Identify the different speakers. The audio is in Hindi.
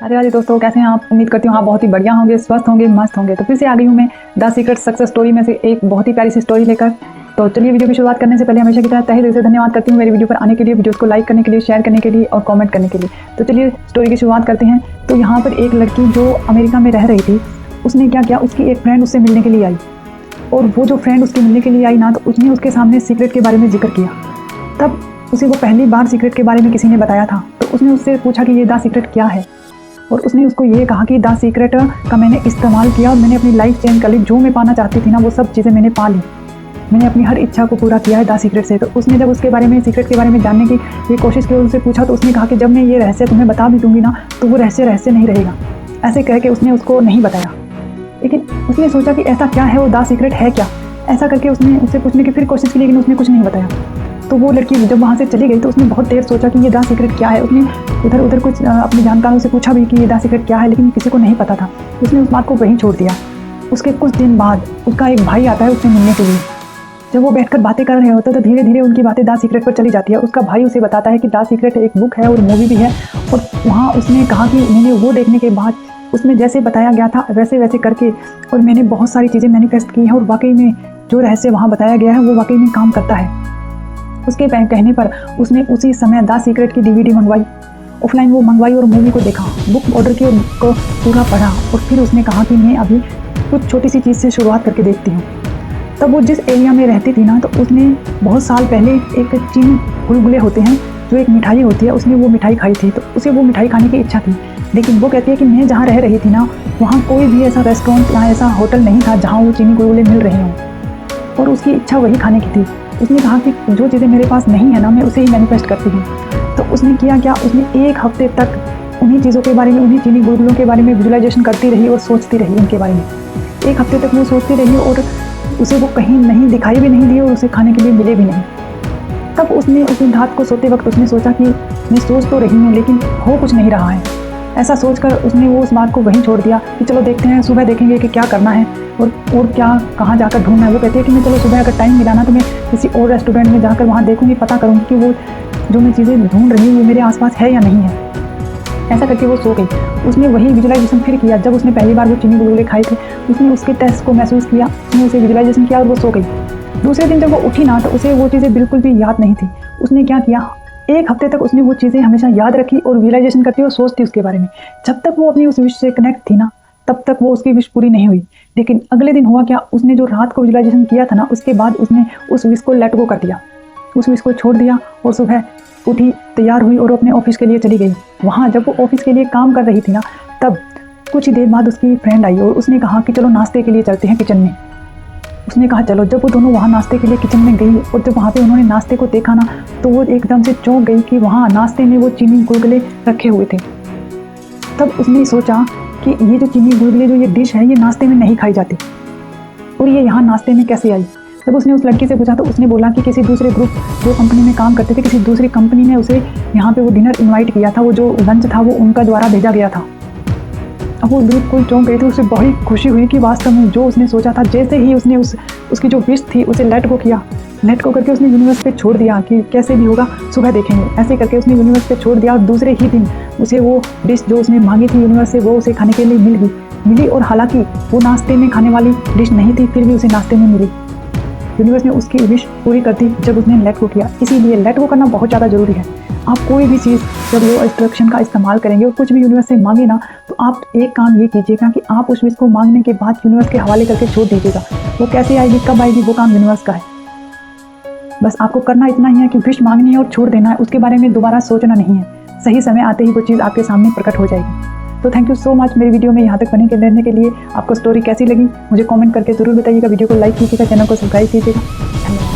Speaker 1: अरे अरे दोस्तों, कैसे हैं आप? उम्मीद करती हूँ आप बहुत ही बढ़िया होंगे, स्वस्थ होंगे, मस्त होंगे। तो फिर से आ गई हूँ मैं द सीक्रेट सक्सेस स्टोरी में से एक बहुत ही प्यारी सी स्टोरी लेकर। तो चलिए, वीडियो की शुरुआत करने से पहले हमेशा की तरह तहे दिल से धन्यवाद करती हूँ मेरी वीडियो पर आने के लिए, वीडियोस को लाइक करने के लिए, शेयर करने के लिए और कमेंट करने के लिए। तो चलिए स्टोरी की शुरुआत करते हैं। तो यहाँ पर एक लड़की जो अमेरिका में रह रही थी, उसने क्या किया, उसकी एक फ्रेंड उससे मिलने के लिए आई, और वो जो फ्रेंड उसके मिलने के लिए आई ना, तो उसने उसके सामने सीक्रेट के बारे में जिक्र किया। तब उसे वो पहली बार सीक्रेट के बारे में किसी ने बताया था। तो उसने उससे पूछा कि ये द सीक्रेट क्या है, और उसने उसको ये कहा कि द सीक्रेट का मैंने इस्तेमाल किया और मैंने अपनी लाइफ चेंज कर ली। जो मैं पाना चाहती थी ना, वो सब चीज़ें मैंने पा ली। मैंने अपनी हर इच्छा को पूरा किया है द सीक्रेट से। तो उसने जब उसके बारे में, सीक्रेट के बारे में जानने की ये कोशिश की और उससे पूछा, तो उसने कहा कि जब मैं ये रहस्य तुम्हें बता भी दूंगी ना, तो वो रहस्य नहीं रहेगा। ऐसे कह के उसने उसको नहीं बताया। लेकिन उसने सोचा कि ऐसा क्या है, वो द सीक्रेट है क्या। ऐसा करके उसने उससे पूछने की फिर कोशिश की, लेकिन उसने कुछ नहीं बताया। तो वो लड़की जब वहाँ से चली गई, तो उसने बहुत देर सोचा कि ये द सीक्रेट क्या है। उसने इधर उधर कुछ अपने जानकारों से पूछा भी कि ये द सीक्रेट क्या है, लेकिन किसी को नहीं पता था। उसने उस बात को वहीं छोड़ दिया। उसके कुछ दिन बाद उसका एक भाई आता है उससे मिलने के लिए। जब वो बैठकर बातें कर रहे होते, तो धीरे धीरे उनकी बातें द सीक्रेट पर चली जाती है। उसका भाई उसे बताता है कि द सीक्रेट एक बुक है और मूवी भी है, और वहाँ उसने कहा कि मैंने वो देखने के बाद उसमें जैसे बताया गया था वैसे वैसे करके, और मैंने बहुत सारी चीज़ें मैनिफेस्ट की हैं, और वाकई में जो रहस्य वहाँ बताया गया है वो वाकई में काम करता है। उसके कहने पर उसने उसी समय द सीक्रेट की DVD मंगवाई, ऑफलाइन वो मंगवाई और मूवी को देखा, बुक ऑर्डर की और बुक को पूरा पढ़ा, और फिर उसने कहा कि मैं अभी कुछ छोटी सी चीज़ से शुरुआत करके देखती हूँ। तब वो जिस एरिया में रहती थी ना, तो उसने बहुत साल पहले एक चीनी गुलगुले होते हैं जो एक मिठाई होती है, उसने वो मिठाई खाई थी। तो उसे वो मिठाई खाने की इच्छा थी, लेकिन वो कहती है कि मैं जहाँ रह रही थी ना, वहाँ कोई भी ऐसा रेस्टोरेंट या ऐसा होटल नहीं था जहाँ वो चीनी गुलगुले मिल रहे हों, और उसकी इच्छा वही खाने की थी। उसने कहा कि जो चीज़ें मेरे पास नहीं है ना, मैं उसे ही मैनिफेस्ट करती हूँ। तो उसने किया क्या, उसने एक हफ्ते तक उन्हीं चीज़ों के बारे में, उन्हीं चीनी गुलगुलों के बारे में विजुअलाइजेशन करती रही और सोचती रही उनके बारे में। एक हफ्ते तक वो सोचती रही, और उसे वो कहीं नहीं दिखाई भी नहीं दी और उसे खाने के लिए मिले भी नहीं। तब उसने उस रात को सोते वक्त उसने सोचा कि मैं सोच तो रही हूँ, लेकिन हो कुछ नहीं रहा है। ऐसा सोचकर उसने वो उस बात को वहीं छोड़ दिया कि चलो देखते हैं, सुबह देखेंगे कि क्या करना है और क्या कहाँ जाकर ढूंढना है। वो कहती है कि मैं चलो सुबह अगर टाइम मिला ना, तो मैं किसी और रेस्टोरेंट में जाकर वहाँ देखूंगी, पता करूँगी कि वो जो मैं चीज़ें ढूंढ रही हूँ वो मेरे आसपास है या नहीं है। ऐसा करके वो सो गई। उसने वही विजुअलाइजेशन फिर किया। जब उसने पहली बार वो चीनी गुलगुले खाए थे, उसने उसके टेस्ट को महसूस किया, उसने उसे विजुअलाइजेशन किया और वो सो गई। दूसरे दिन जब वो उठी ना, तो उसे वो चीज़ें बिल्कुल भी याद नहीं थी। उसने क्या किया, एक हफ्ते तक उसने वो चीज़ें हमेशा याद रखी और विजुअलाइजेशन करती और सोचती उसके बारे में। जब तक वो अपनी उस विश से कनेक्ट थी ना, तब तक वो उसकी विश पूरी नहीं हुई। लेकिन अगले दिन हुआ क्या, उसने जो रात को विजुअलाइजेशन किया था ना, उसके बाद उसने उस विश को लेट गो कर दिया, उस विश को छोड़ दिया, और सुबह उठी, तैयार हुई और अपने ऑफिस के लिए चली गई। वहाँ जब वो ऑफिस के लिए काम कर रही थी ना, तब कुछ ही देर बाद उसकी फ्रेंड आई और उसने कहा कि चलो नाश्ते के लिए चलते हैं किचन में। उसने कहा चलो। जब वो दोनों वहाँ नाश्ते के लिए किचन में गई, और जब वहाँ पे उन्होंने नाश्ते को देखा ना, तो वो एकदम से चौंक गई कि वहाँ नाश्ते में वो चीनी गुलगुले रखे हुए थे। तब उसने सोचा कि ये जो चीनी गुलगुले, जो ये डिश है, ये नाश्ते में नहीं खाई जाती, और ये यहाँ नाश्ते में कैसे आई। जब उसने उस लड़की से पूछा, तो उसने बोला कि किसी दूसरे ग्रुप जो कंपनी में काम करते थे, किसी दूसरी कंपनी ने उसे यहाँ पे वो डिनर इनवाइट किया था, वो जो लंच था वो उनका द्वारा भेजा गया था। अब वो बिल्कुल चौंक गई थी। उसे बड़ी खुशी हुई कि वास्तव में जो उसने सोचा था, जैसे ही उसने उसकी जो विश थी उसे लेट गो किया, लेट गो करके उसने यूनिवर्स पे छोड़ दिया कि कैसे भी होगा सुबह देखेंगे। ऐसे करके उसने यूनिवर्स पे छोड़ दिया, और दूसरे ही दिन उसे वो डिश जो उसने मांगी थी यूनिवर्स से, वो उसे खाने के लिए मिली। और हालांकि वो नाश्ते में खाने वाली डिश नहीं थी, फिर भी उसे नाश्ते में मिली। यूनिवर्स ने उसकी विश पूरी कर दी जब उसने लेट गो किया। इसीलिए लेट गो करना बहुत ज़्यादा ज़रूरी है। आप कोई भी चीज़ जब वो इंस्ट्रक्शन का इस्तेमाल करेंगे और कुछ भी यूनिवर्स से मांगे ना, तो आप एक काम ये कीजिएगा कि आप उस विश को मांगने के बाद यूनिवर्स के हवाले करके छोड़ दीजिएगा। वो कैसे आएगी, कब आएगी, वो काम यूनिवर्स का है। बस आपको करना इतना ही है कि विश मांगनी है और छोड़ देना है, उसके बारे में दोबारा सोचना नहीं है। सही समय आते ही वो चीज़ आपके सामने प्रकट हो जाएगी। तो थैंक यू सो मच मेरी वीडियो में यहाँ तक बने के रहने के लिए। आपको स्टोरी कैसी लगी मुझे कमेंट करके ज़रूर बताइएगा। वीडियो को लाइक कीजिएगा, चैनल को सब्सक्राइब कीजिएगा। धन्यवाद।